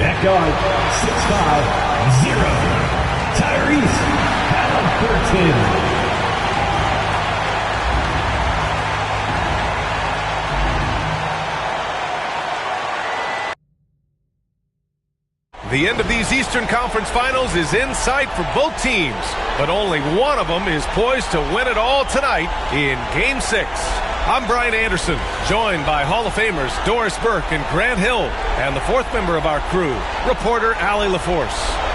At guard, 6'5", 0, Tyrese Halliburton. The end of these Eastern Conference Finals is in sight for both teams, but only one of them is poised to win it all tonight in Game 6. I'm Brian Anderson, joined by Hall of Famers Doris Burke and Grant Hill, and the fourth member of our crew, reporter Allie LaForce.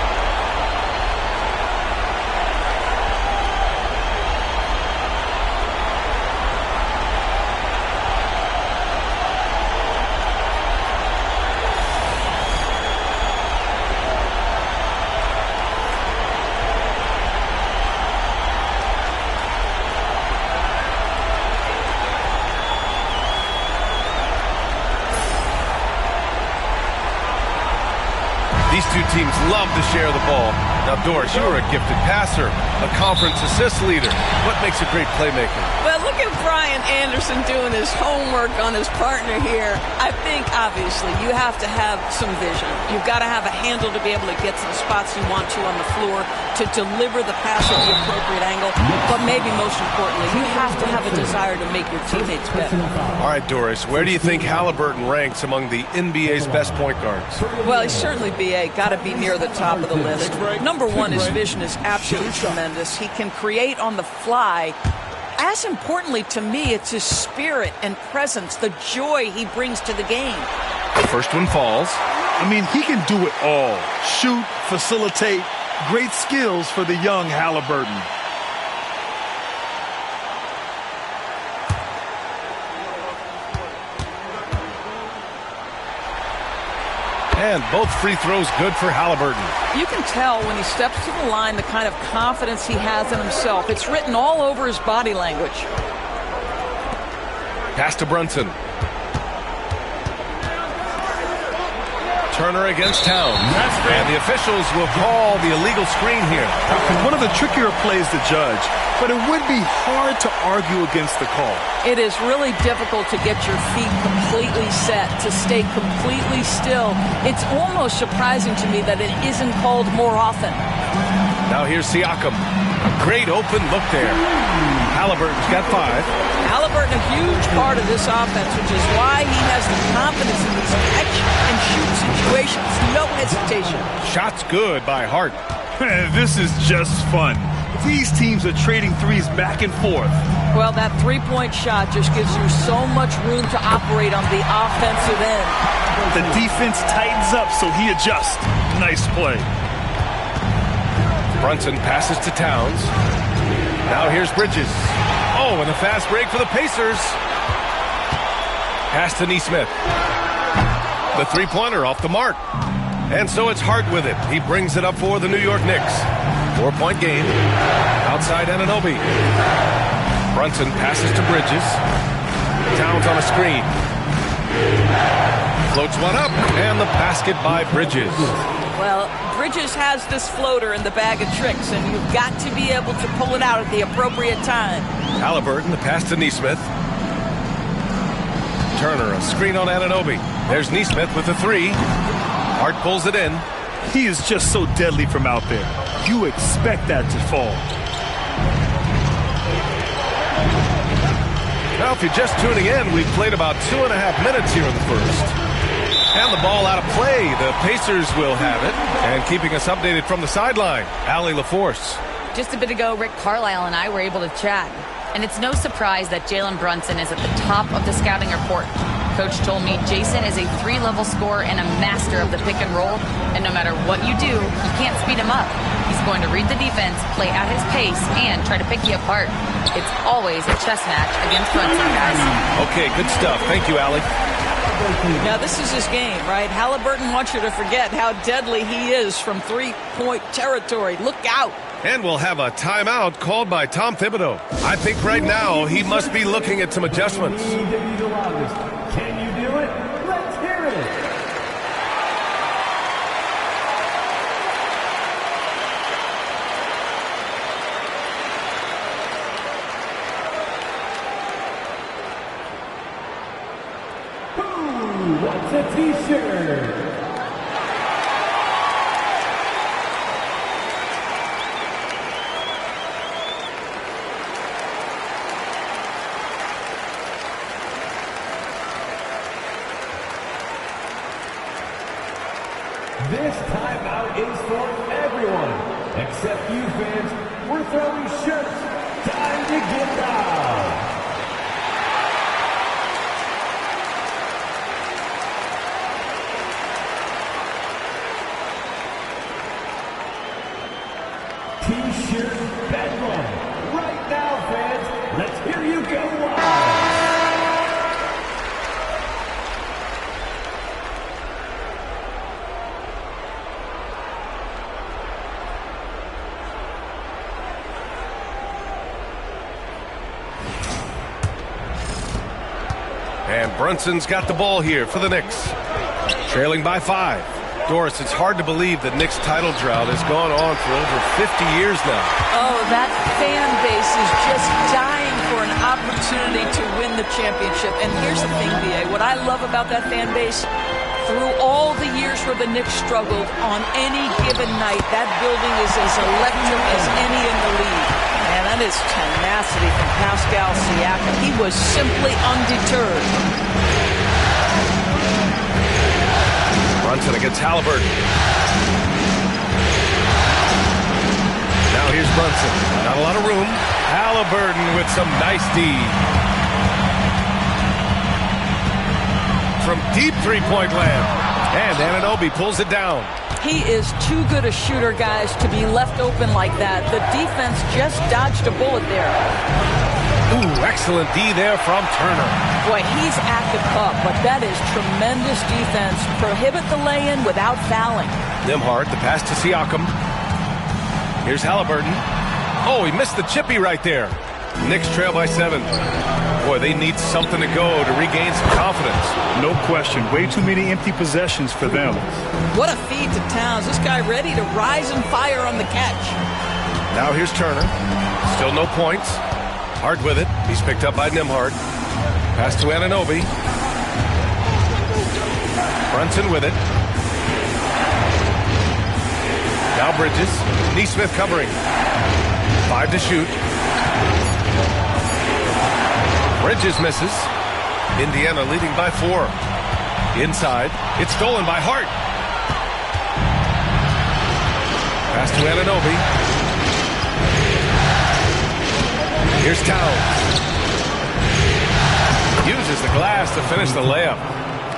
These two teams love to share the ball. Now, Doris, you are a gifted passer, a conference assist leader. What makes a great playmaker? Well, look at Brian Anderson doing his homework on his partner here. I think, obviously, you have to have some vision. You've got to have a handle to be able to get to the spots you want to on the floor, to deliver the pass at the appropriate angle. But maybe most importantly, you have to have a desire to make your teammates better. All right, Doris, where do you think Halliburton ranks among the NBA's best point guards? Well, he's certainly BA, got to be near the top of the list. Number one, his vision is absolutely tremendous. He can create on the fly. As importantly to me, it's his spirit and presence, the joy he brings to the game. The first one falls. I mean, he can do it all. Shoot, facilitate, great skills for the young Halliburton. And both free throws good for Halliburton. You can tell when he steps to the line the kind of confidence he has in himself. It's written all over his body language. Pass to Brunson. Turner against Towns. And the officials will call the illegal screen here. One of the trickier plays to judge, but it would be hard to argue against the call. It is really difficult to get your feet completely set, to stay completely still. It's almost surprising to me that it isn't called more often. Now here's Siakam. Great open look there. Halliburton's got 5. Halliburton, a huge part of this offense, which is why he has the confidence in these catch-and-shoot situations. No hesitation. Shots good by Hart. This is just fun. These teams are trading threes back and forth. Well, that three-point shot just gives you so much room to operate on the offensive end. The defense tightens up, so he adjusts. Nice play. Brunson passes to Towns. Now here's Bridges. Oh, and a fast break for the Pacers. Pass to Nesmith. The three-pointer off the mark. And so it's Hart with it. He brings it up for the New York Knicks. 4-point game. Outside Anunoby. Brunson passes to Bridges. Towns on a screen. Floats one up. And the basket by Bridges. Well, Bridges has this floater in the bag of tricks, and you've got to be able to pull it out at the appropriate time. Halliburton, the pass to Nesmith. Turner, a screen on Anunoby. There's Nesmith with the 3. Hart pulls it in. He is just so deadly from out there. You expect that to fall. Now, if you're just tuning in, we've played about 2.5 minutes here in the first. And the ball out of play. The Pacers will have it. And keeping us updated from the sideline, Allie LaForce. Just a bit ago, Rick Carlisle and I were able to chat. And it's no surprise that Jalen Brunson is at the top of the scouting report. Coach told me Jason is a 3-level scorer and a master of the pick and roll. And no matter what you do, you can't speed him up. He's going to read the defense, play at his pace, and try to pick you apart. It's always a chess match against Brunson, guys. Okay, good stuff. Thank you, Allie. Now, this is his game, right? Halliburton wants you to forget how deadly he is from three-point territory. Look out. And we'll have a timeout called by Tom Thibodeau. I think right now he must be looking at some adjustments. Can you do it? Let's hear it. Who wants a t-shirt? This timeout is for everyone, except you fans. We're throwing shirts. Time to get down. T-shirt bedlam. Right now, fans. Let's hear you go wild. And Brunson's got the ball here for the Knicks. Trailing by 5. Doris, it's hard to believe the Knicks title drought has gone on for over 50 years now. Oh, that fan base is just dying for an opportunity to win the championship. And here's the thing, B.A. What I love about that fan base, through all the years where the Knicks struggled, on any given night, that building is as electric as any in the league. And that is tenacity from Pascal Siakam. He was simply undeterred. Brunson against Halliburton. Now here's Brunson. Not a lot of room. Halliburton with some nice D. From deep three-point land. And Anunoby pulls it down. He is too good a shooter, guys, to be left open like that. The defense just dodged a bullet there. Ooh, excellent D there from Turner. Boy, he's at the cup, but that is tremendous defense. Prohibit the lay-in without fouling. Nembhard, the pass to Siakam. Here's Halliburton. Oh, he missed the chippy right there. Knicks trail by 7. Boy, they need something to go to regain some confidence. No question. Way too many empty possessions for them. What a feed to Towns. This guy ready to rise and fire on the catch. Now here's Turner. Still no points. Hard with it. He's picked up by Nembhard. Pass to Anunoby. Brunson with it. Now Bridges. Nesmith covering. 5 to shoot. Bridges misses. Indiana leading by 4. Inside. It's stolen by Hart. Pass to Anunoby. Here's Towns. Uses the glass to finish the layup.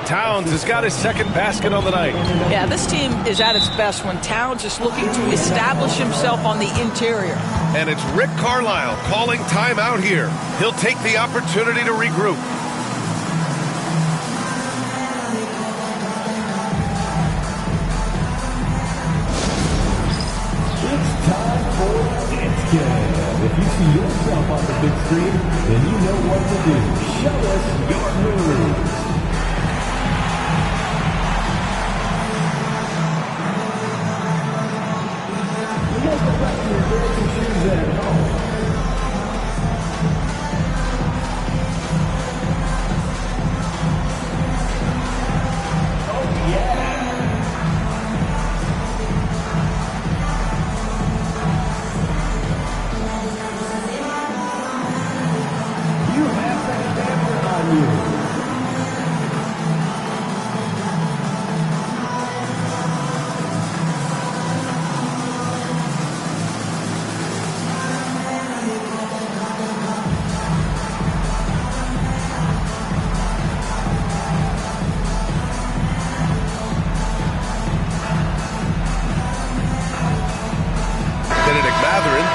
Towns has got his second basket on the night. Yeah, this team is at its best when Towns is looking to establish himself on the interior. And it's Rick Carlisle calling timeout here. He'll take the opportunity to regroup. It's time for It's Game. If you see yourself on the big screen, then you know what to do. Show us your moves. You guys go back to your fancy shoes at home. Oh, yeah. You have that camera on you.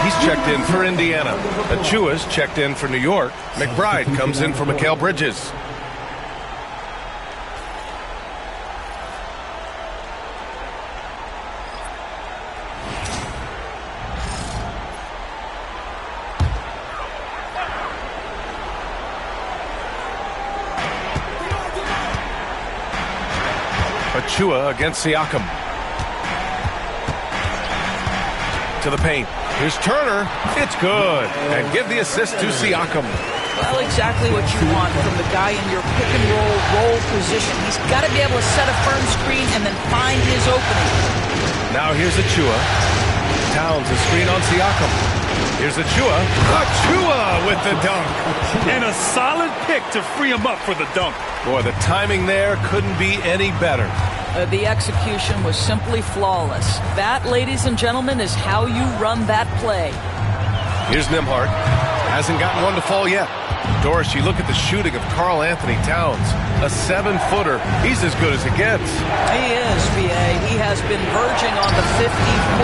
He's checked in for Indiana. Achua's checked in for New York. McBride comes in for Mikal Bridges. Achua against Siakam. To the paint. Here's Turner. It's good. And give the assist to Siakam. Well, exactly what you want from the guy in your pick-and-roll position. He's got to be able to set a firm screen and then find his opening. Now here's Achua. Towns a screen on Siakam. Here's Achua. Achua with the dunk. And a solid pick to free him up for the dunk. Boy, the timing there couldn't be any better. The execution was simply flawless. That, ladies and gentlemen, is how you run that play. Here's Nembhard. Hasn't gotten one to fall yet. Doris, you look at the shooting of Karl Anthony Towns. A 7-footer. He's as good as it gets. He is, V.A. He has been verging on the 50,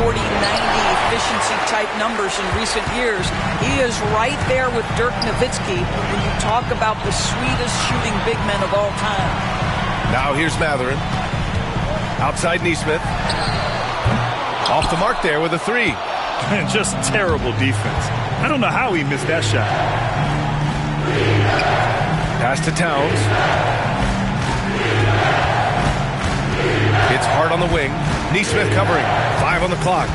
40, 90 efficiency type numbers in recent years. He is right there with Dirk Nowitzki when you talk about the sweetest shooting big men of all time. Now here's Mathurin. Outside Nesmith. Off the mark there with a 3. Just terrible defense. I don't know how he missed that shot. Pass to Towns. It's hard on the wing. Nesmith covering. 5 on the clock.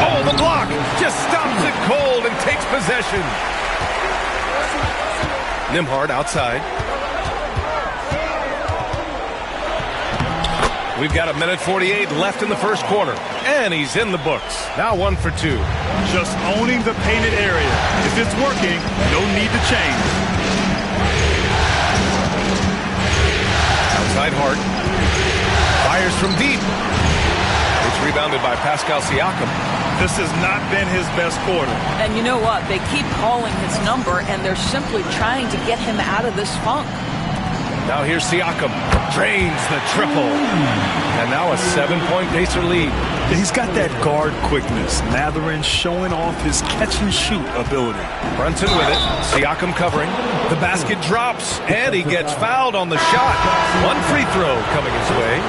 Oh, the block! Just stops it cold and takes possession. Nembhard outside. We've got 1:48 left in the first quarter. And he's in the books. Now 1 for 2. Just owning the painted area. If it's working, no need to change. Outside Hart. Fires from deep. It's rebounded by Pascal Siakam. This has not been his best quarter. And you know what? They keep calling his number, and they're simply trying to get him out of this funk. Now here's Siakam. Drains the triple. And now a 7-point Pacer lead. He's got that guard quickness. Mathurin showing off his catch-and-shoot ability. Brunson with it. Siakam covering. The basket drops, and he gets fouled on the shot. 1 free throw coming his way.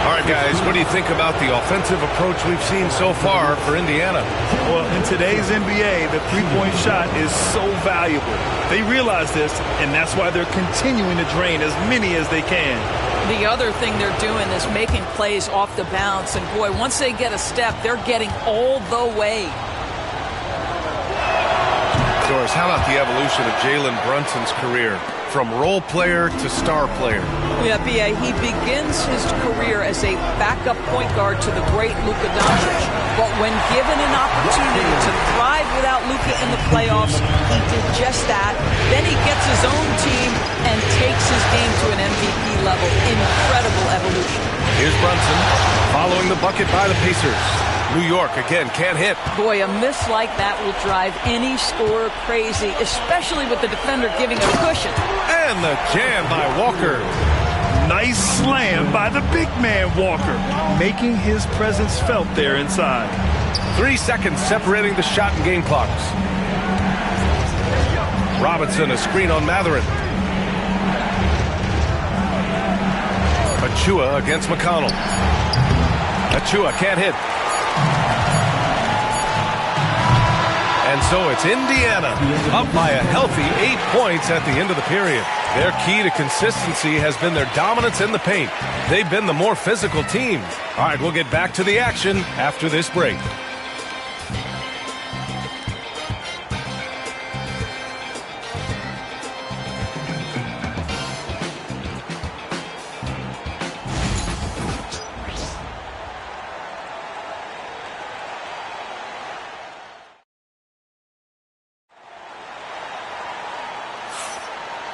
All right, guys, what do you think about the offensive approach we've seen so far for Indiana? Well, in today's NBA, the three-point shot is so valuable. They realize this, and that's why they're continuing to drain as many as they can. The other thing they're doing is making plays off the bounce, and boy, once they get a step, they're getting all the way. Doris, how about the evolution of Jalen Brunson's career? From role player to star player. Yeah, B.A., he begins his career as a backup point guard to the great Luka Doncic. But when given an opportunity to thrive without Luka in the playoffs, he did just that. Then he gets his own team and takes his game to an MVP level. Incredible evolution. Here's Brunson following the bucket by the Pacers. New York, again, can't hit. Boy, a miss like that will drive any scorer crazy, especially with the defender giving a cushion. And the jam by Walker. Nice slam by the big man Walker, making his presence felt there inside. 3 seconds separating the shot and game clocks. Robinson, a screen on Mathurin. Achua against McConnell. Achua can't hit. And so it's Indiana up by a healthy 8 points at the end of the period. Their key to consistency has been their dominance in the paint. They've been the more physical team. All right, we'll get back to the action after this break.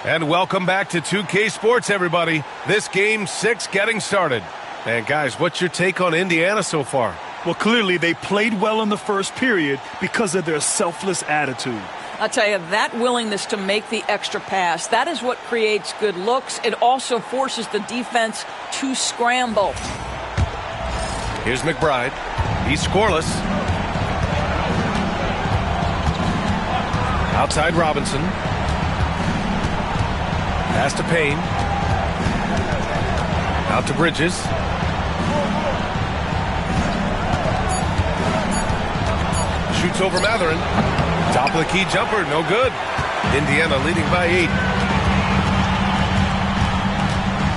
And welcome back to 2K Sports, everybody. This Game 6 getting started. And guys, what's your take on Indiana so far? Well, clearly they played well in the first period because of their selfless attitude. I'll tell you, that willingness to make the extra pass, that is what creates good looks. It also forces the defense to scramble. Here's McBride. He's scoreless. Outside Robinson. Pass to Payne. Out to Bridges. Shoots over Mathurin. Top of the key jumper, no good. Indiana leading by 8.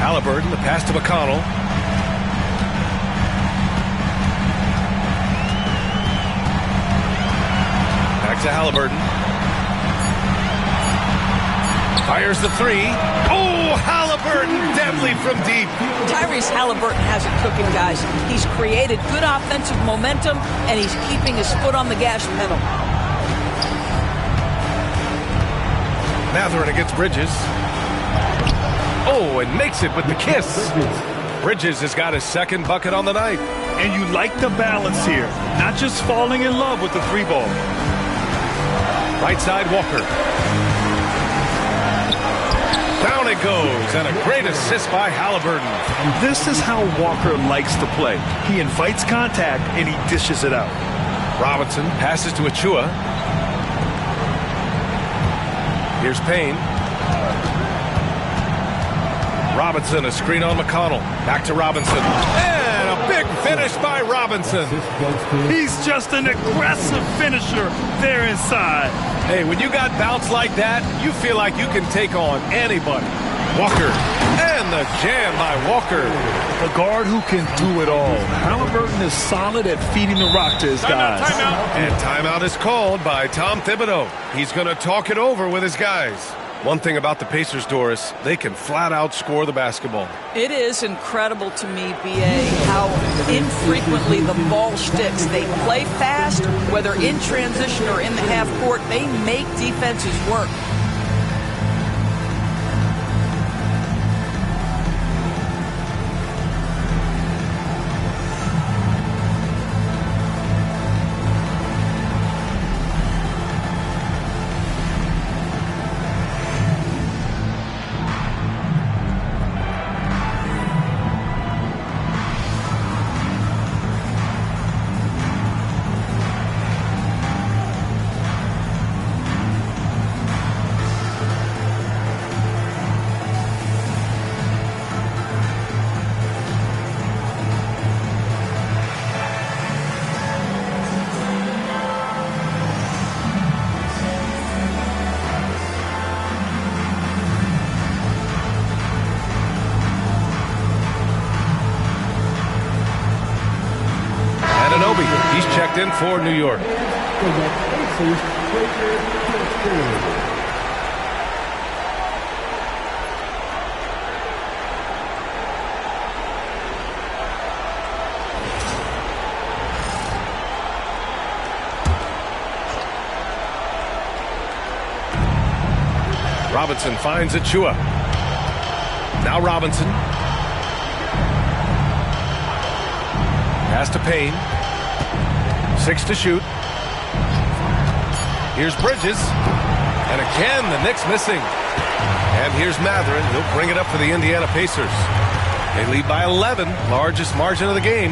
Halliburton, the pass to McConnell. Back to Halliburton. Fires the 3. Oh, Halliburton, deadly from deep. Tyrese Halliburton has it cooking, guys. He's created good offensive momentum, and he's keeping his foot on the gas pedal. Mathurin against Bridges. Oh, and makes it with the kiss. Bridges has got his second bucket on the night. And you like the balance here, not just falling in love with the three ball. Right side, Walker. Down it goes, and a great assist by Halliburton. This is how Walker likes to play. He invites contact, and he dishes it out. Robinson passes to Achua. Here's Payne. Robinson, a screen on McConnell. Back to Robinson. And a big finish by Robinson. He's just an aggressive finisher there inside. Hey, when you got bounce like that, you feel like you can take on anybody. Walker. And the jam by Walker. A guard who can do it all. Halliburton is solid at feeding the rock to his guys. Timeout. And timeout is called by Tom Thibodeau. He's going to talk it over with his guys. One thing about the Pacers, Doris, they can flat out score the basketball. It is incredible to me, B.A., how infrequently the ball sticks. They play fast, whether in transition or in the half court. They make defenses work. He's checked in for New York. Robinson finds Achua. Now Robinson. Pass to Payne. 6 to shoot. Here's Bridges. And again, the Knicks missing. And here's Matherin. He'll bring it up for the Indiana Pacers. They lead by 11, largest margin of the game.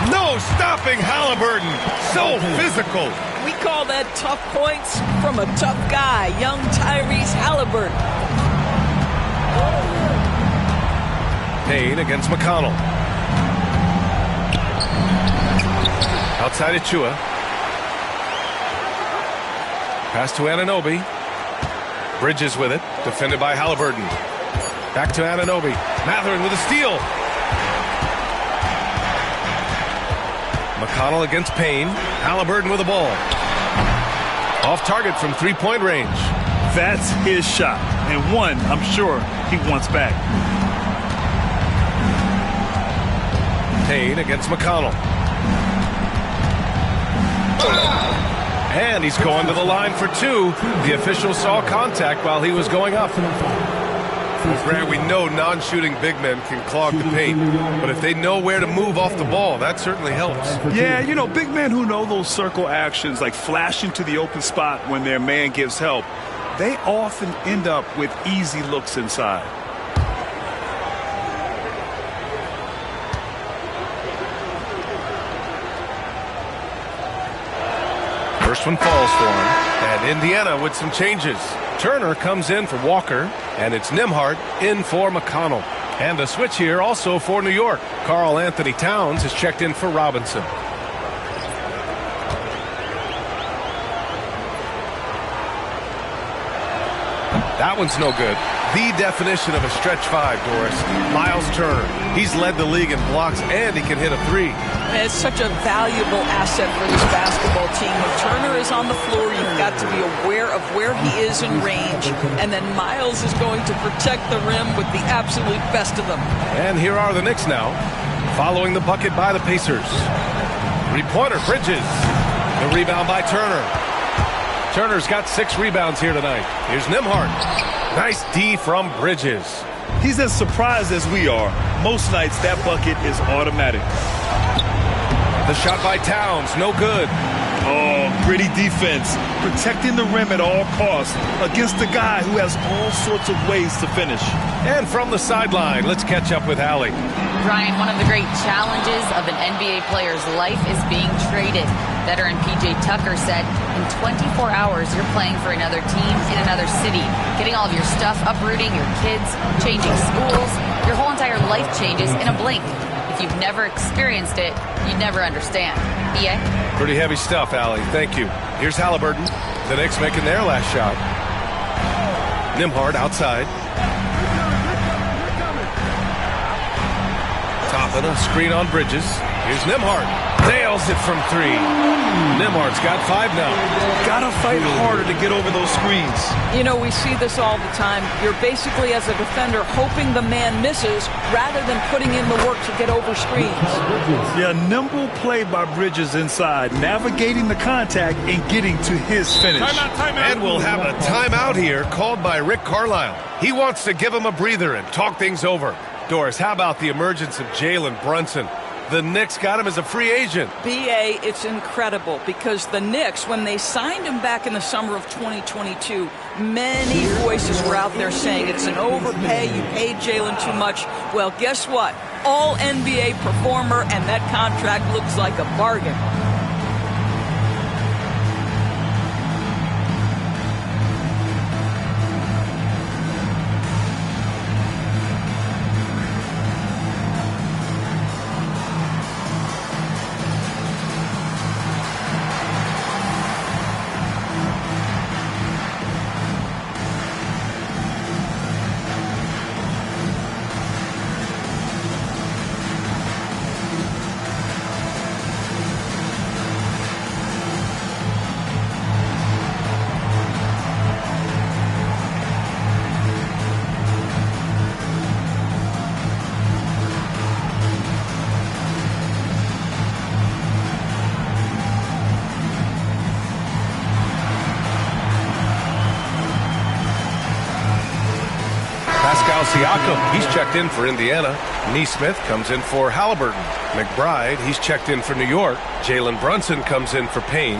No stopping Halliburton. So physical. We call that tough points from a tough guy, young Tyrese Halliburton. Payne against McConnell. Outside Achua. Pass to Anunoby. Bridges with it. Defended by Halliburton. Back to Anunoby. Matherin with a steal. McConnell against Payne. Halliburton with the ball. Off target from three-point range. That's his shot. And one, I'm sure, he wants back. Payne against McConnell. And he's going to the line for two. The official saw contact while he was going up. Grant, we know non-shooting big men can clog the paint, but if they know where to move off the ball, that certainly helps. Yeah, you know, big men who know those circle actions, like flashing to the open spot when their man gives help, they often end up with easy looks inside. First one falls for him, and Indiana with some changes. Turner comes in for Walker, and it's Nembhard in for McConnell. And a switch here also for New York. Karl Anthony Towns has checked in for Robinson. That one's no good. The definition of a stretch five, Doris. Miles Turner. He's led the league in blocks, and he can hit a three. And it's such a valuable asset for this basketball team. When Turner is on the floor, you've got to be aware of where he is in range. And then Miles is going to protect the rim with the absolute best of them. And here are the Knicks now, following the bucket by the Pacers. Three-pointer, Bridges. The rebound by Turner. Turner's got 6 rebounds here tonight. Here's Nembhard. Nice D from Bridges. He's as surprised as we are. Most nights, that bucket is automatic. The shot by Towns, no good. Oh, gritty defense, protecting the rim at all costs against a guy who has all sorts of ways to finish. And from the sideline, let's catch up with Allie. Brian, one of the great challenges of an NBA player's life is being traded. Veteran P.J. Tucker said, in 24 hours, you're playing for another team in another city, getting all of your stuff, uprooting your kids, changing schools. Your whole entire life changes in a blink. If you've never experienced it, you'd never understand. EA? Pretty heavy stuff, Allie. Thank you. Here's Halliburton. The Knicks making their last shot. Nembhard outside. Toppin, a screen on Bridges. Here's Nembhard. Nails it from three. Nembhard's got 5 now. Gotta fight harder to get over those screens. You know, we see this all the time. You're basically, as a defender, hoping the man misses rather than putting in the work to get over screens. Yeah, nimble play by Bridges inside, navigating the contact and getting to his finish. Timeout. And we'll have a timeout here called by Rick Carlisle. He wants to give him a breather and talk things over. Doris, how about the emergence of Jalen Brunson? The Knicks got him as a free agent. B.A., it's incredible because the Knicks, when they signed him back in the summer of 2022, many voices were out there saying it's an overpay, you paid Jalen too much. Well, guess what? All NBA performer, and that contract looks like a bargain. Siakam, he's checked in for Indiana. Nesmith comes in for Halliburton. McBride, he's checked in for New York. Jalen Brunson comes in for Payne.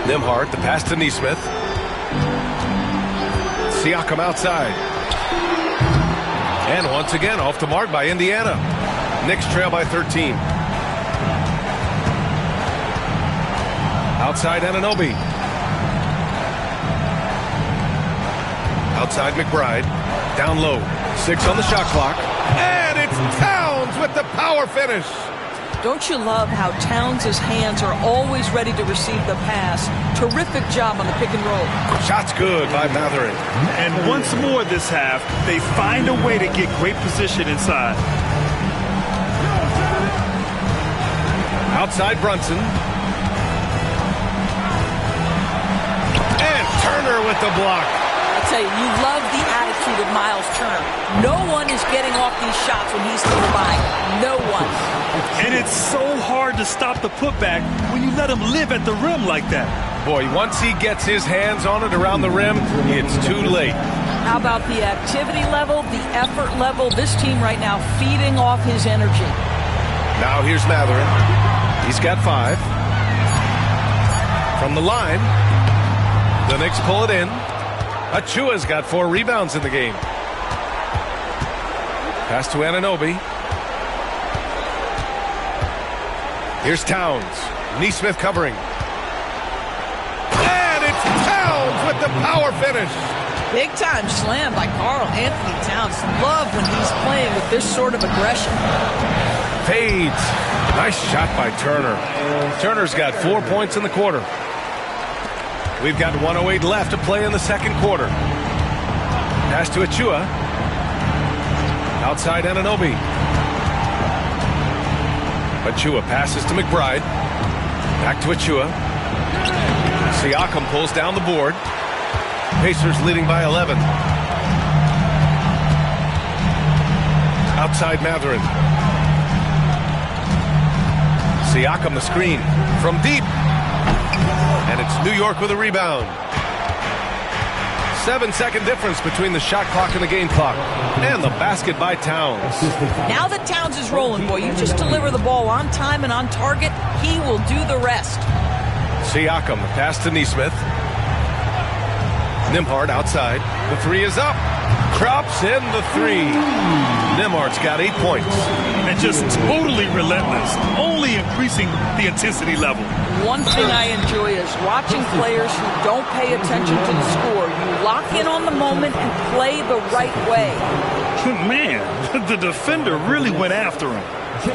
Nembhard, the pass to Nesmith. Siakam outside. And once again, off the mark by Indiana. Knicks trail by 13. Outside Anunoby. Outside McBride. Down low. 6 on the shot clock. And it's Towns with the power finish. Don't you love how Towns' hands are always ready to receive the pass? Terrific job on the pick and roll. Shot's good by Matherin. And once more this half, they find a way to get great position inside. Outside Brunson. And Turner with the block. I tell you, you love the attitude of Miles Turner. No one is getting off these shots when he's nearby. No one. And it's so hard to stop the putback when you let him live at the rim like that. Boy, once he gets his hands on it around the rim, it's too late. How about the activity level, the effort level? This team right now feeding off his energy. Now here's Matherin. He's got 5. From the line, the Knicks pull it in. Achua's got 4 rebounds in the game. Pass to Anunoby. Here's Towns. Nesmith covering. And it's Towns with the power finish. Big time slam by Karl Anthony Towns. Love when he's playing with this sort of aggression. Fades. Nice shot by Turner. Turner's got 4 points in the quarter. We've got 1:08 left to play in the second quarter. Pass to Achua. Outside Anunoby. Achua passes to McBride. Back to Achua. Siakam pulls down the board. Pacers leading by 11. Outside Matherin. Siakam the screen from deep. And it's New York with a rebound. 7-second difference between the shot clock and the game clock. And the basket by Towns. Now that Towns is rolling, boy, you just deliver the ball on time and on target. He will do the rest. Siakam, the pass to Nesmith. Nembhard outside. The three is up. Drops in the three. Nembhard's got 8 points. And just totally relentless, only increasing the intensity level. One thing I enjoy is watching players who don't pay attention to the score. You lock in on the moment and play the right way. Man, the defender really went after him.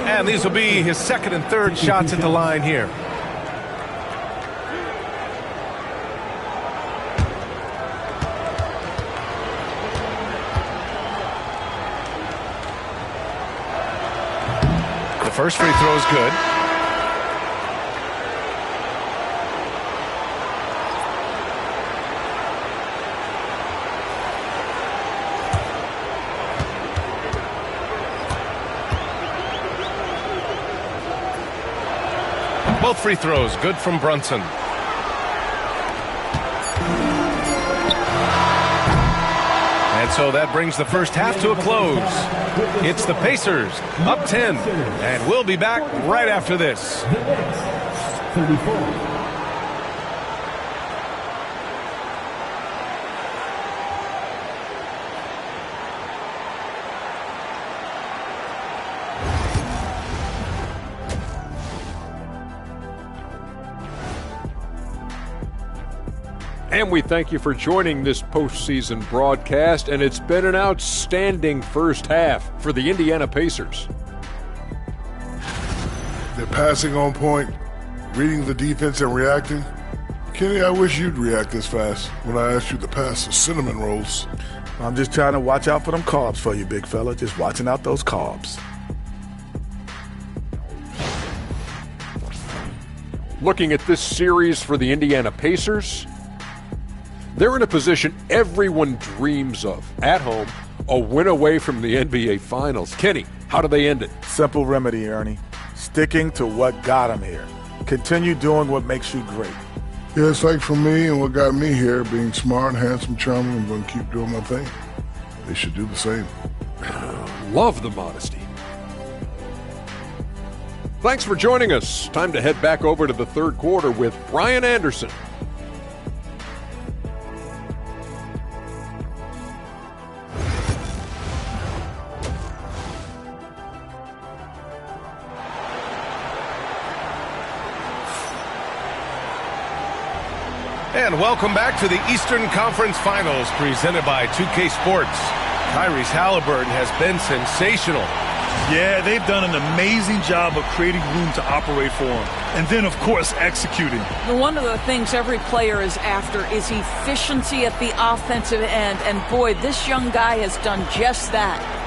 And these will be his second and third shots at the line here. The first free throw is good. Both free throws good from Brunson. And so that brings the first half to a close. It's the Pacers up 10. And we'll be back right after this. The Knicks, 34. And we thank you for joining this postseason broadcast, and it's been an outstanding first half for the Indiana Pacers. They're passing on point, reading the defense and reacting. Kenny, I wish you'd react this fast when I asked you to pass the cinnamon rolls. I'm just trying to watch out for them carbs for you, big fella. Just watching out those carbs. Looking at this series for the Indiana Pacers, they're in a position everyone dreams of. At home, a win away from the NBA Finals. Kenny, how do they end it? Simple remedy, Ernie. Sticking to what got them here. Continue doing what makes you great. Yeah, it's like for me and what got me here, being smart, handsome, charming, I'm going to keep doing my thing. They should do the same. Love the modesty. Thanks for joining us. Time to head back over to the third quarter with Brian Anderson. And welcome back to the Eastern Conference Finals presented by 2K Sports. Tyrese Halliburton has been sensational. Yeah, they've done an amazing job of creating room to operate for him. And then, of course, executing. One of the things every player is after is efficiency at the offensive end. And boy, this young guy has done just that.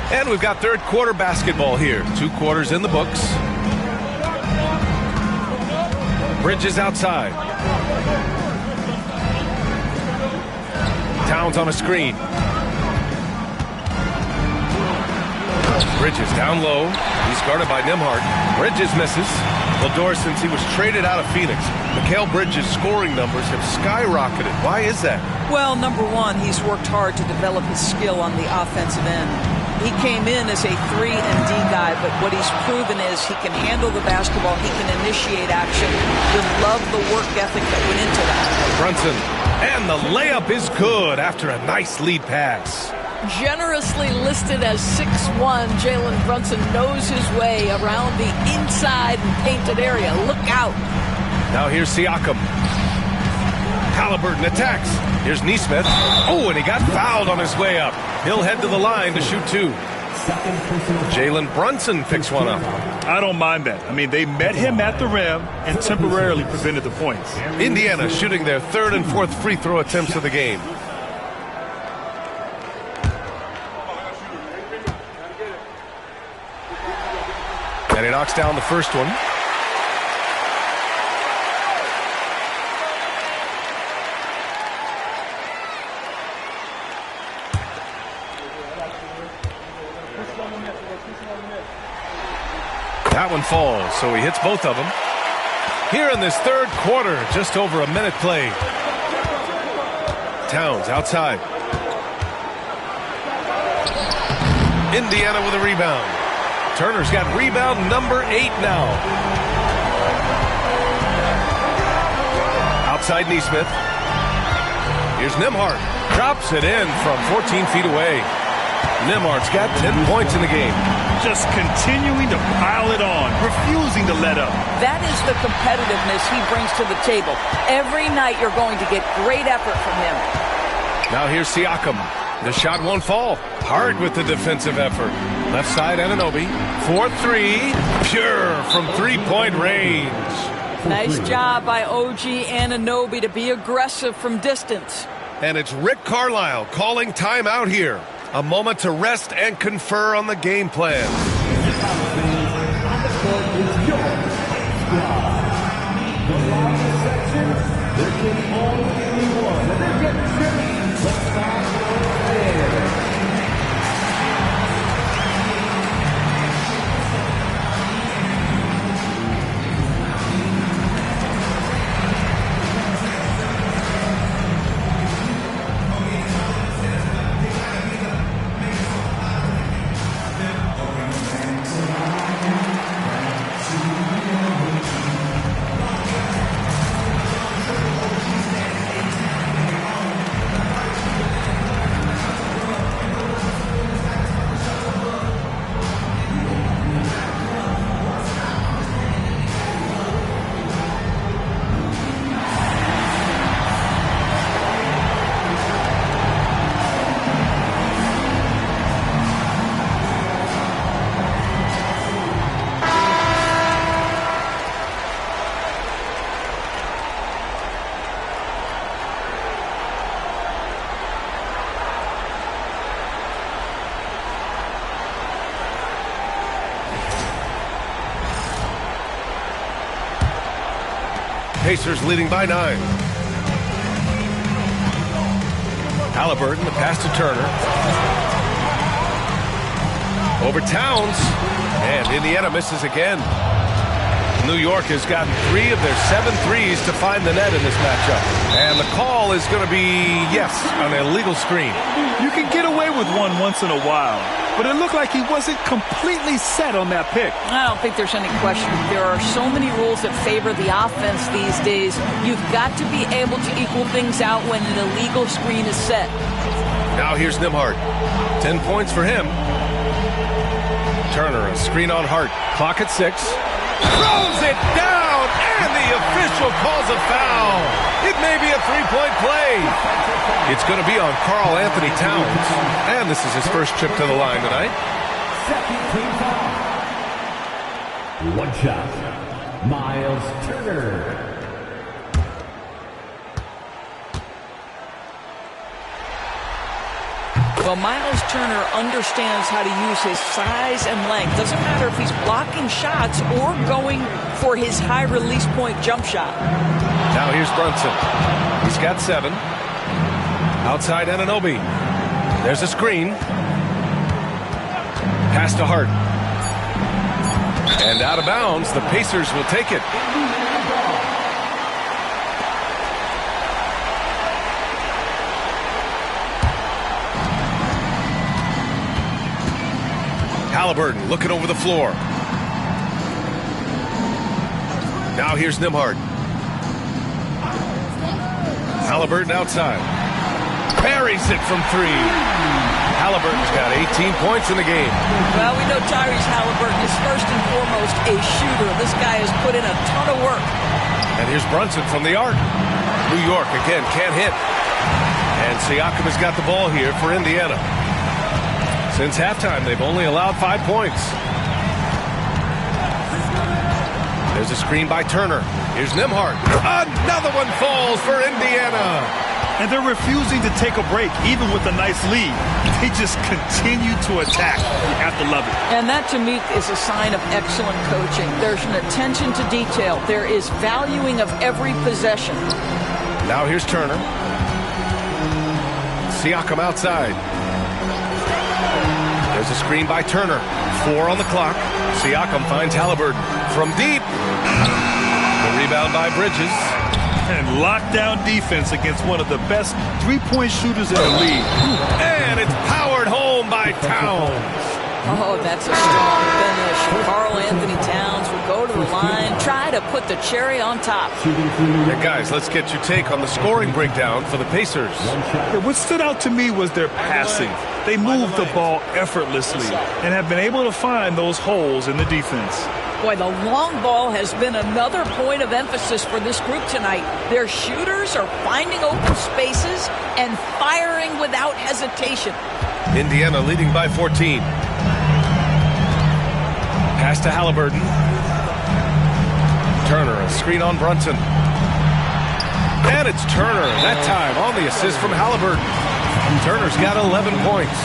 And we've got third quarter basketball here. 2 quarters in the books. Bridges outside. Towns on a screen. Bridges down low. He's guarded by Nembhard. Bridges misses. Valdor, since he was traded out of Phoenix, Mikal Bridges' scoring numbers have skyrocketed. Why is that? Well, number one, he's worked hard to develop his skill on the offensive end. He came in as a 3 and D guy, but what he's proven is he can handle the basketball, he can initiate action. You love the work ethic that went into that. Brunson, and the layup is good after a nice lead pass. Generously listed as 6'1", Jalen Brunson knows his way around the inside and painted area. Look out. Now here's Siakam. Halliburton attacks. Here's Nesmith. Oh, and he got fouled on his way up. He'll head to the line to shoot 2. Jalen Brunson picks one up. I don't mind that. I mean, they met him at the rim and temporarily prevented the points. Indiana shooting their third and fourth free throw attempts of the game. And he knocks down the first one. That one falls, so he hits both of them. Here in this third quarter, just over a minute played. Towns outside. Indiana with a rebound. Turner's got rebound number 8 now. Outside Neesmith. Here's Nembhard. Drops it in from 14 feet away. Nembhard's got 10 points in the game. Just continuing to pile it on, refusing to let up. That is the competitiveness he brings to the table. Every night you're going to get great effort from him. Now here's Siakam. The shot won't fall. Hard with the defensive effort. Left side Anunoby. 4-3. Pure from three-point range. Nice job by OG Anunoby to be aggressive from distance. And it's Rick Carlisle calling timeout here. A moment to rest and confer on the game plan. There can only be one, and they're getting ready. Let's start there. Pacers leading by 9. Halliburton, the pass to Turner. Over Towns. And Indiana misses again. New York has gotten 3 of their 7 threes to find the net in this matchup. And the call is going to be, yes, an illegal screen. You can get away with one once in a while, but it looked like he wasn't completely set on that pick. I don't think there's any question. There are so many rules that favor the offense these days. You've got to be able to equal things out when an illegal screen is set. Now here's Nembhard. 10 points for him. Turner, a screen on Hart. Clock at 6. Throws it down, and the official calls a foul. It may be a three-point play. It's going to be on Karl Anthony Towns. And this is his first trip to the line tonight. Second team foul. One shot. Miles Turner. Well, Miles Turner understands how to use his size and length. Doesn't matter if he's blocking shots or going for his high release point jump shot. Now here's Brunson. He's got 7. Outside Anunoby. There's a screen. Pass to Hart. And out of bounds, the Pacers will take it. Halliburton looking over the floor. Now here's Nembhard. Halliburton outside. Buries it from 3. Halliburton's got 18 points in the game. Well, we know Tyrese Halliburton is first and foremost a shooter. This guy has put in a ton of work. And here's Brunson from the arc. New York, again, can't hit. And Siakam has got the ball here for Indiana. Since halftime, they've only allowed 5 points. There's a screen by Turner. Here's Nembhard. Another one falls for Indiana. And they're refusing to take a break, even with a nice lead. They just continue to attack. You have to love it. And that, to me, is a sign of excellent coaching. There's an attention to detail. There is valuing of every possession. Now here's Turner. Siakam outside. There's a screen by Turner. 4 on the clock. Siakam finds Halliburton from deep. The rebound by Bridges. And lockdown defense against one of the best three-point shooters in the league. And it's powered home by Towns. Oh, that's a strong finish. Karl Anthony Towns will go to the line, try to put the cherry on top. Yeah, guys, let's get your take on the scoring breakdown for the Pacers. Yeah, what stood out to me was their passing. They moved the ball effortlessly and have been able to find those holes in the defense. Boy, the long ball has been another point of emphasis for this group tonight. Their shooters are finding open spaces and firing without hesitation. Indiana leading by 14. Pass to Halliburton. Turner, a screen on Brunson. And it's Turner, that time on the assist from Halliburton. Turner's got 11 points.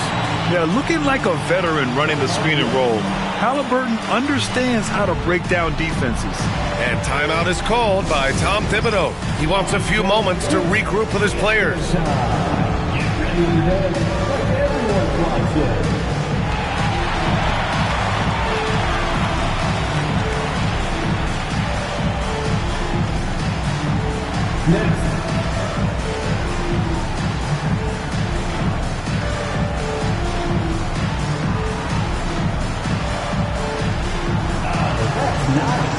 Yeah, looking like a veteran running the screen and roll. Halliburton understands how to break down defenses. And timeout is called by Tom Thibodeau. He wants a few moments to regroup with his players. Next. That's nice.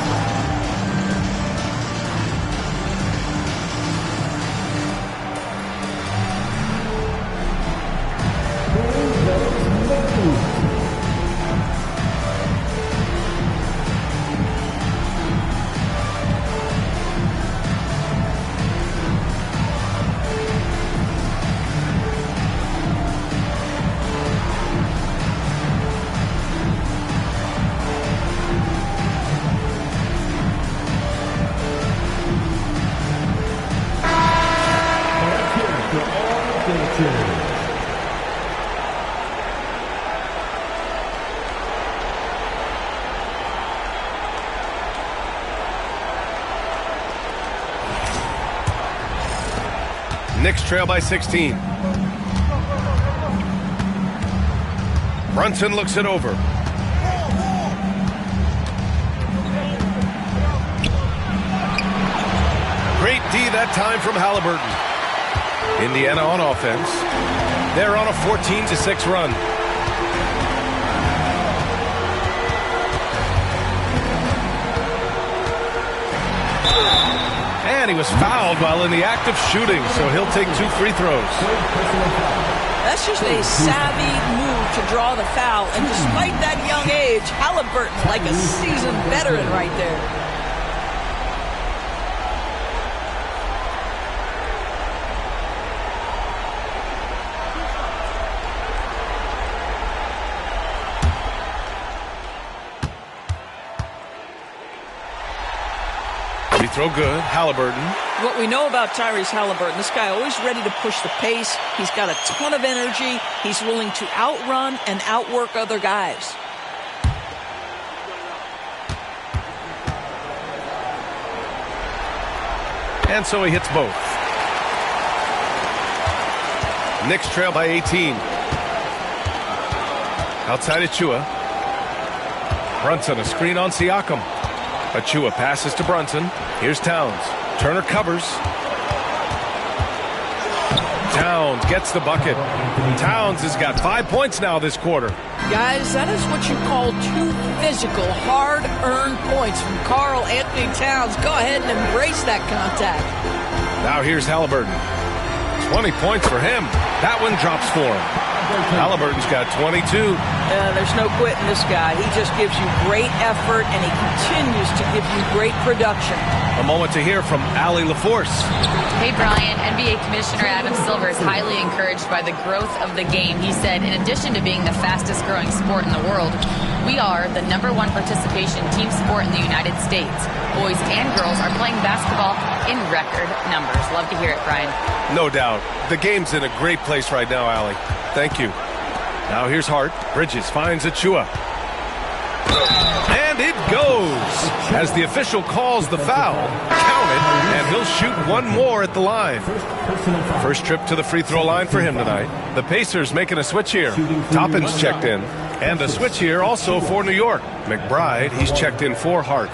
Knicks trail by 16. Brunson looks it over. Great D that time from Halliburton. Indiana on offense. They're on a 14-6 run. And he was fouled while in the act of shooting, so he'll take 2 free throws. That's just a savvy move to draw the foul. And despite that young age, Halliburton like a seasoned veteran right there. Free throw good. Halliburton. What we know about Tyrese Halliburton, this guy always ready to push the pace. He's got a ton of energy. He's willing to outrun and outwork other guys. And so he hits both. Knicks trail by 18. Outside Achua. Brunson, a screen on Siakam. Achua passes to Brunson. Here's Towns. Turner covers. Towns gets the bucket. Towns has got 5 points now this quarter. Guys, that is what you call 2 physical, hard-earned points from Karl Anthony Towns. Go ahead and embrace that contact. Now here's Halliburton. 20 points for him. That one drops for him. Halliburton's got 22. There's no quitting this guy. He just gives you great effort, and he continues to give you great production. A moment to hear from Allie LaForce. Hey, Brian. NBA Commissioner Adam Silver is highly encouraged by the growth of the game. He said, in addition to being the fastest growing sport in the world, we are the #1 participation team sport in the United States. Boys and girls are playing basketball in record numbers. Love to hear it, Brian. No doubt. The game's in a great place right now, Allie. Thank you. Now here's Hart. Bridges finds Achua. And it goes. As the official calls the foul, count it, and he'll shoot one more at the line. First trip to the free throw line for him tonight. The Pacers making a switch here. Toppin's checked in. And a switch here also for New York. McBride, he's checked in for Hart.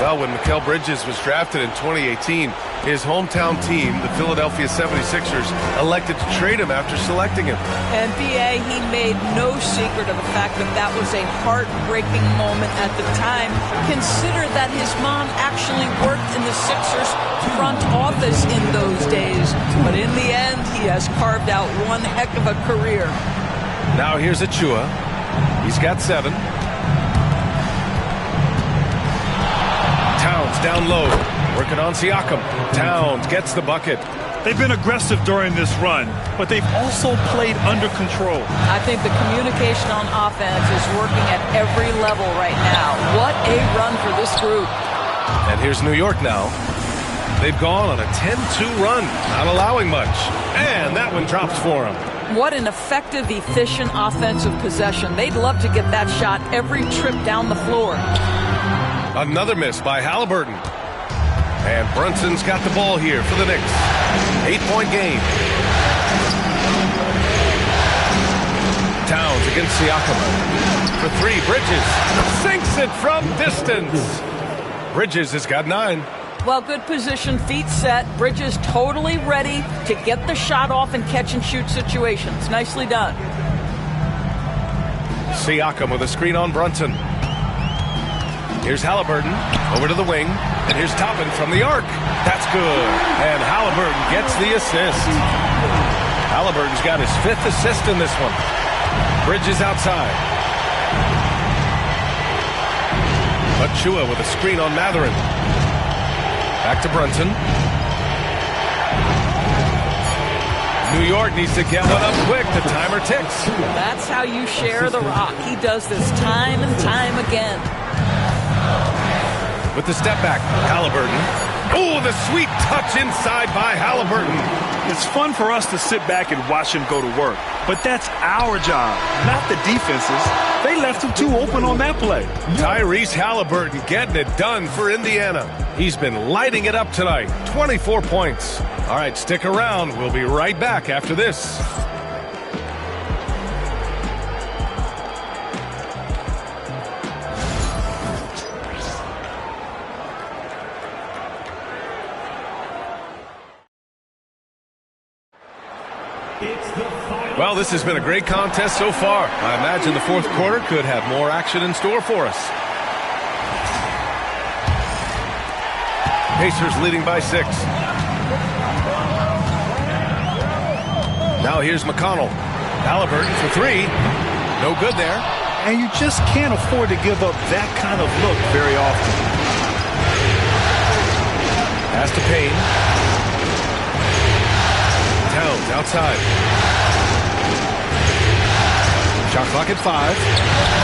Well, when Mikal Bridges was drafted in 2018, his hometown team, the Philadelphia 76ers, elected to trade him after selecting him. NBA, he made no secret of the fact that that was a heartbreaking moment at the time. Consider that his mom actually worked in the Sixers front office in those days. But in the end, he has carved out one heck of a career. Now here's Achua. He's got 7. Towns down low, working on Siakam. Towns gets the bucket. They've been aggressive during this run, but they've also played under control. I think the communication on offense is working at every level right now. What a run for this group. And here's New York now. They've gone on a 10-2 run, not allowing much. And that one drops for them. What an effective, efficient offensive possession. They'd love to get that shot every trip down the floor. Another miss by Halliburton. And Brunson's got the ball here for the Knicks. 8-point game. Towns against Siakam. For 3, Bridges sinks it from distance. Bridges has got 9. Well, good position, feet set. Bridges totally ready to get the shot off in catch-and-shoot situations. Nicely done. Siakam with a screen on Brunson. Here's Halliburton over to the wing, and here's Toppin from the arc. That's good, and Halliburton gets the assist. Halliburton's got his 5th assist in this one. Bridges outside. Achua with a screen on Matherin. Back to Brunson. New York needs to get one up quick. The timer ticks. That's how you share the rock. He does this time and time again. With the step back, Halliburton. Oh, the sweet touch inside by Halliburton. It's fun for us to sit back and watch him go to work, but that's our job, not the defense's. They left him too open on that play. Tyrese Halliburton getting it done for Indiana. He's been lighting it up tonight. 24 points. All right, stick around. We'll be right back after this. Well, this has been a great contest so far. I imagine the fourth quarter could have more action in store for us. Pacers leading by 6. Now here's McConnell. Halliburton for 3. No good there. And you just can't afford to give up that kind of look very often. Pass to Payne. Towns outside. Shot clock at 5.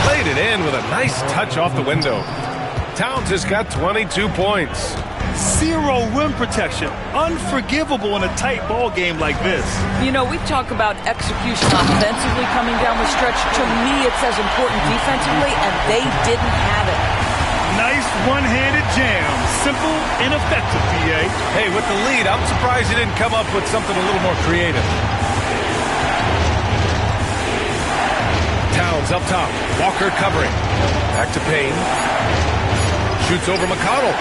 Played it in with a nice touch off the window. Towns has got 22 points. 0 rim protection. Unforgivable in a tight ball game like this. You know, we talk about execution offensively coming down the stretch. To me, it's as important defensively, and they didn't have it. Nice one-handed jam. Simple and effective, PA. Hey, with the lead, I'm surprised he didn't come up with something a little more creative. Towns up top. Walker covering. Back to Payne. Shoots over McConnell.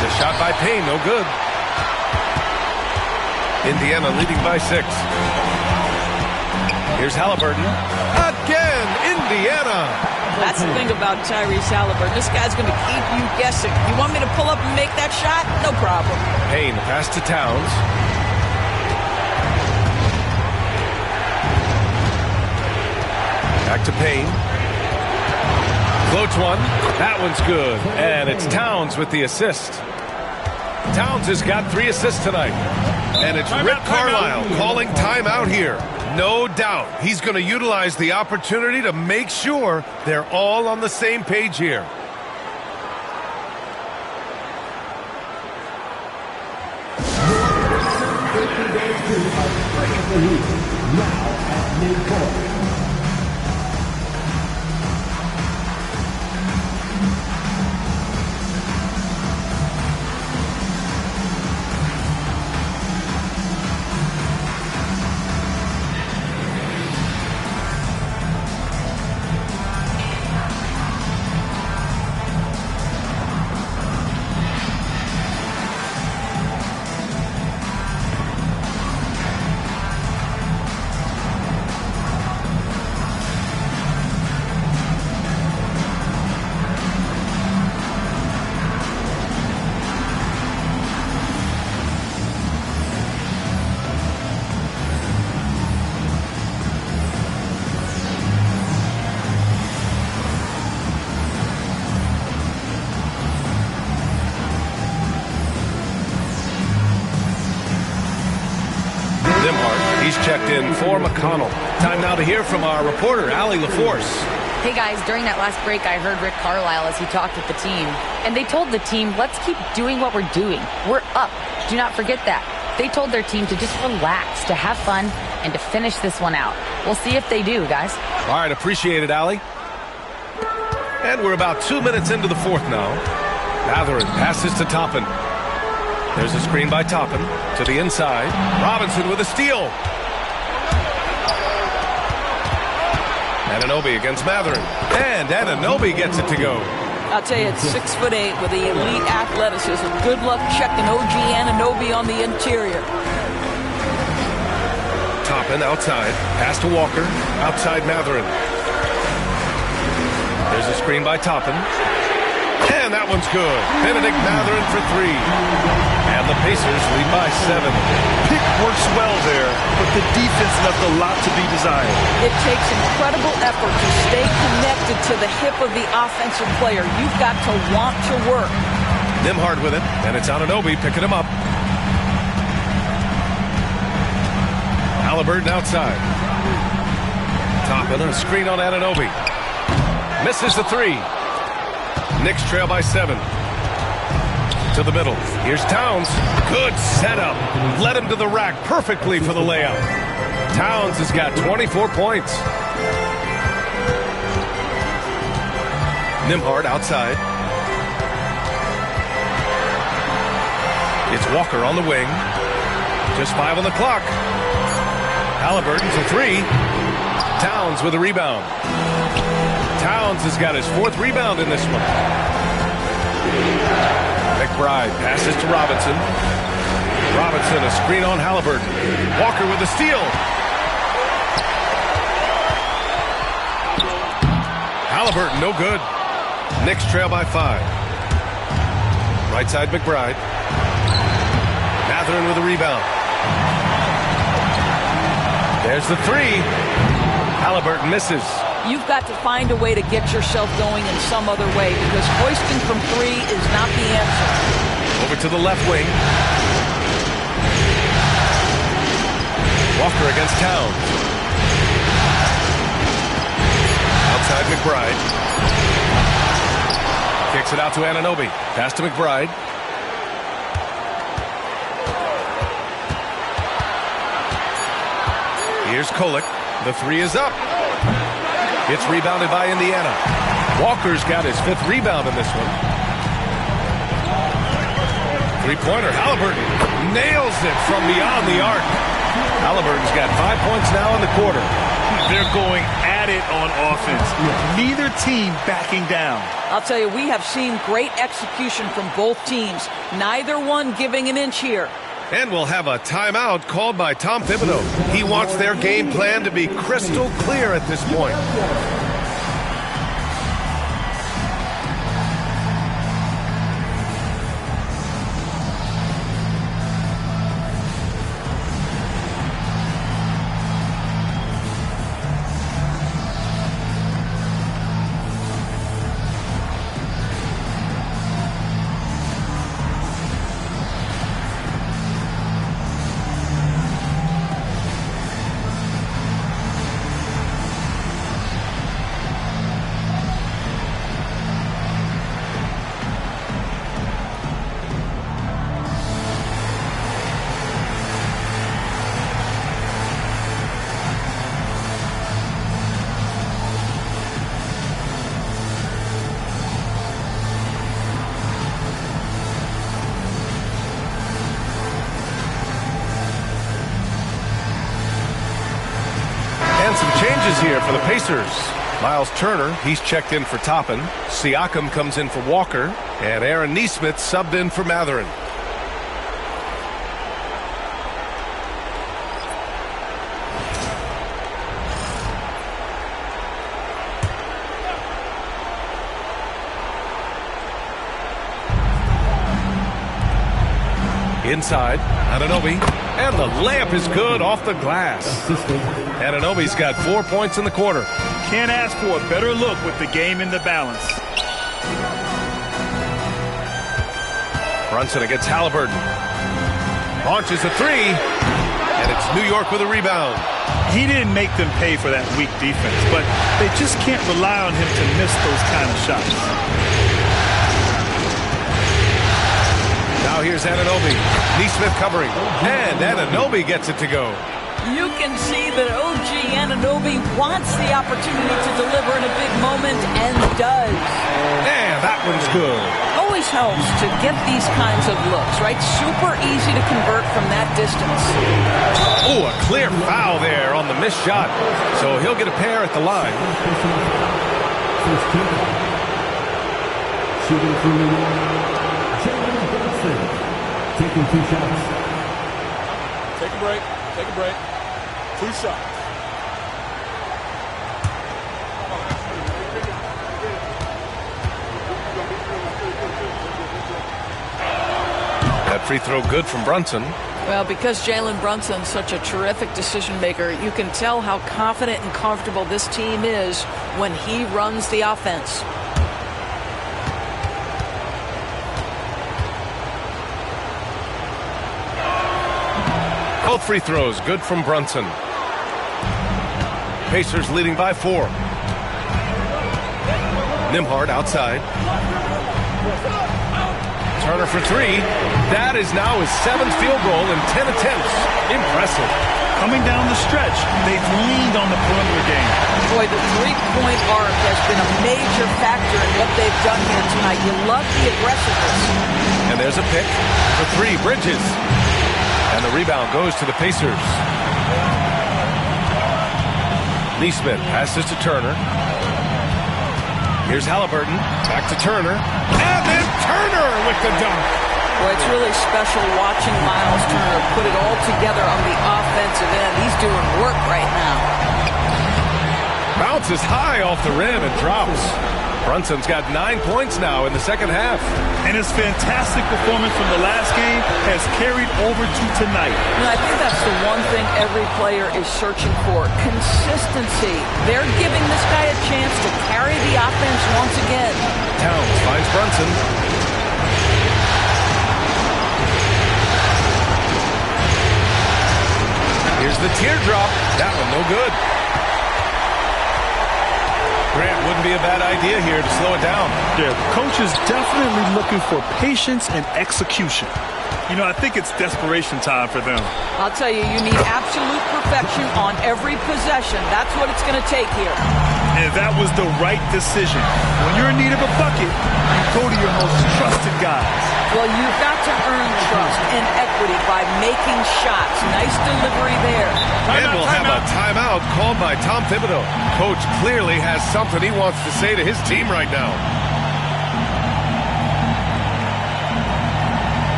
The shot by Payne, no good. Indiana leading by 6. Here's Halliburton. Again, Indiana. That's the thing about Tyrese Halliburton. This guy's going to keep you guessing. You want me to pull up and make that shot? No problem. Payne, pass to Towns. Back to Payne. Floats one. That one's good. And it's Towns with the assist. Towns has got 3 assists tonight. And it's Rick Carlisle calling timeout here. No doubt he's going to utilize the opportunity to make sure they're all on the same page here. checked in for McConnell. Time now to hear from our reporter, Allie LaForce. Hey guys, during that last break, I heard Rick Carlisle as he talked with the team. And they told the team, let's keep doing what we're doing. We're up. Do not forget that. They told their team to just relax, to have fun, and to finish this one out. We'll see if they do, guys. All right, appreciate it, Allie. And we're about 2 minutes into the fourth now. Mathurin passes to Toppin. There's a screen by Toppin to the inside. Robinson with a steal. Anunoby against Mathurin. And Anunoby gets it to go. I'll tell you, it's 6'8" with the elite athleticism. Good luck checking OG Anunoby on the interior. Toppin outside. Pass to Walker. Outside Mathurin. There's a screen by Toppin. And that one's good. Benedict Mathurin for three. And the Pacers lead by 7. Pick works well there, but the defense left a lot to be desired. It takes incredible effort to stay connected to the hip of the offensive player. You've got to want to work. Nembhard with it, and it's Anunoby picking him up. Halliburton outside. Toppin, a screen on Anunoby. Misses the three. Knicks trail by 7. To the middle. Here's Towns. Good setup. Led him to the rack perfectly for the layup. Towns has got 24 points. Nembhard outside. It's Walker on the wing. Just 5 on the clock. Halliburton for three. Towns with a rebound. Towns has got his 4th rebound in this one. McBride passes to Robinson. Robinson, a screen on Halliburton. Walker with a steal. Halliburton, no good. Knicks trail by 5. Right side, McBride. Mathurin with a rebound. There's the three. Halliburton misses. You've got to find a way to get yourself going in some other way, because hoisting from 3 is not the answer. Over to the left wing. Walker against Towns. Outside McBride. Kicks it out to Anunoby. Pass to McBride. Here's Kolek. The three is up. It's rebounded by Indiana. Walker's got his 5th rebound in this one. Three-pointer. Halliburton nails it from beyond the arc. Halliburton's got 5 points now in the quarter. They're going at it on offense. Neither team backing down. I'll tell you, we have seen great execution from both teams. Neither one giving an inch here. And we'll have a timeout called by Tom Thibodeau. He wants their game plan to be crystal clear at this point. Some changes here for the Pacers. Miles Turner, he's checked in for Toppin. Siakam comes in for Walker. And Aaron Nesmith subbed in for Mathurin. Inside, Anunoby. And the layup is good off the glass. Anunoby's got 4 points in the quarter. Can't ask for a better look with the game in the balance. Brunson against Halliburton. Launches a three. And it's New York with a rebound. He didn't make them pay for that weak defense, but they just can't rely on him to miss those kind of shots. Now here's Anunoby. Neesmith covering. And Anunoby gets it to go. You can see that OG Anunoby wants the opportunity to deliver in a big moment and does. And that one's good. Always helps to get these kinds of looks, right? Super easy to convert from that distance. Oh, a clear foul there on the missed shot. So he'll get a pair at the line. Shooting for New York, Jalen Brunson, taking 2 shots. Take a break. Take a break. 2 shots. That free throw good from Brunson. Well, because Jalen Brunson's such a terrific decision maker, you can tell how confident and comfortable this team is when he runs the offense. Both free throws good from Brunson. Pacers leading by 4. Nembhard outside. Turner for 3. That is now his 7th field goal in 10 attempts. Impressive. Coming down the stretch, they've leaned on the perimeter game. Boy, the three-point arc has been a major factor in what they've done here tonight. You love the aggressiveness. And there's a pick for 3. Bridges. And the rebound goes to the Pacers. Neesmith passes to Turner. Here's Halliburton. Back to Turner. And then Turner with the dunk. Boy, it's really special watching Miles Turner put it all together on the offensive end. He's doing work right now. Bounces high off the rim and drops. Brunson's got 9 points now in the second half. And his fantastic performance from the last game has carried over to tonight. And I think that's the one thing every player is searching for. Consistency. They're giving this guy a chance to carry the offense once again. Towns finds Brunson. Here's the teardrop. That one no good. Grant, wouldn't be a bad idea here to slow it down. Yeah, the coach is definitely looking for patience and execution. You know, I think it's desperation time for them. I'll tell you, you need absolute perfection on every possession. That's what it's going to take here. And that was the right decision. When you're in need of a bucket, you go to your most trusted guys. Well, you've got to earn trust and equity by making shots. Nice delivery there. And we'll have a timeout called by Tom Thibodeau. Coach clearly has something he wants to say to his team right now.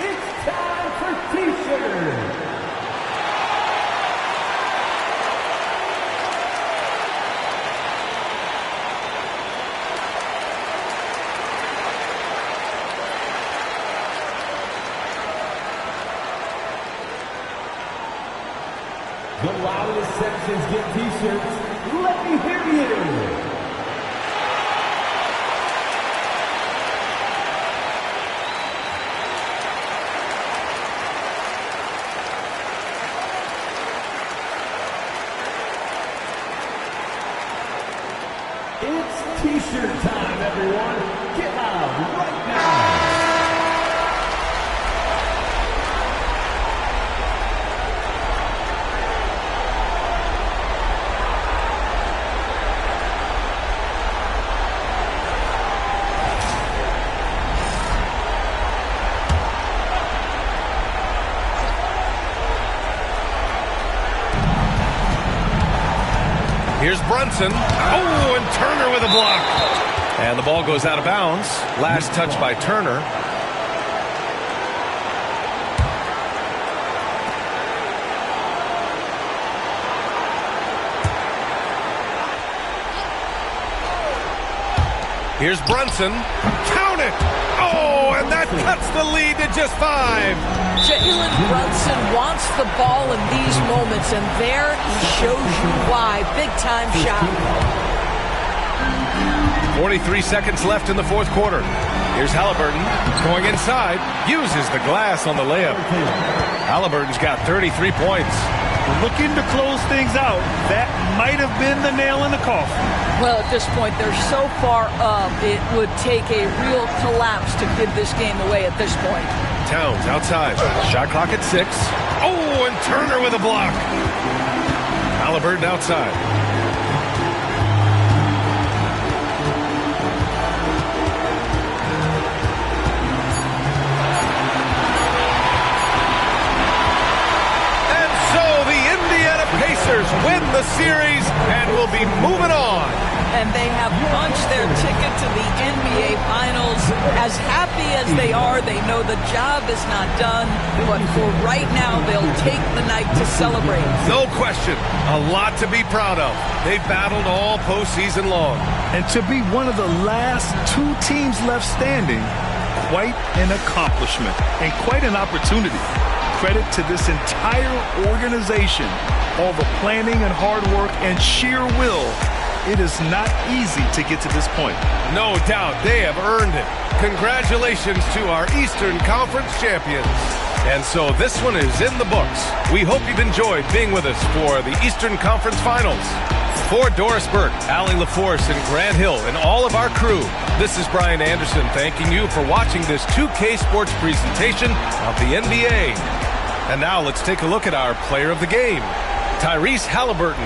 It's time for T-shirt. The loudest sections get T-shirts. Let me hear you. It's T-shirt time, everyone. Get loud right now. Here's Brunson. Oh, and Turner with a block. And the ball goes out of bounds. Last touch by Turner. Here's Brunson. Count it! Oh, and that cuts the lead to just 5. Jalen Brunson wants the ball in these moments, and there he shows you why. Big-time shot. 43 seconds left in the fourth quarter. Here's Halliburton going inside. Uses the glass on the layup. Halliburton's got 33 points. Looking to close things out. That might have been the nail in the coffin. Well, at this point, they're so far up, it would take a real collapse to give this game away at this point. Towns outside. Shot clock at 6. Oh, and Turner with a block. Halliburton outside. Pacers win the series and will be moving on. And they have punched their ticket to the NBA Finals. As happy as they are, they know the job is not done. But for right now, they'll take the night to celebrate. No question. A lot to be proud of. They battled all postseason long. And to be one of the last 2 teams left standing, quite an accomplishment and quite an opportunity. Credit to this entire organization. All the planning and hard work and sheer will. It is not easy to get to this point. No doubt they have earned it. Congratulations to our Eastern Conference champions. And so this one is in the books. We hope you've enjoyed being with us for the Eastern Conference Finals. For Doris Burke, Allie LaForce, and Grant Hill, and all of our crew, this is Brian Anderson thanking you for watching this 2K Sports presentation of the NBA. And now let's take a look at our player of the game. Tyrese Halliburton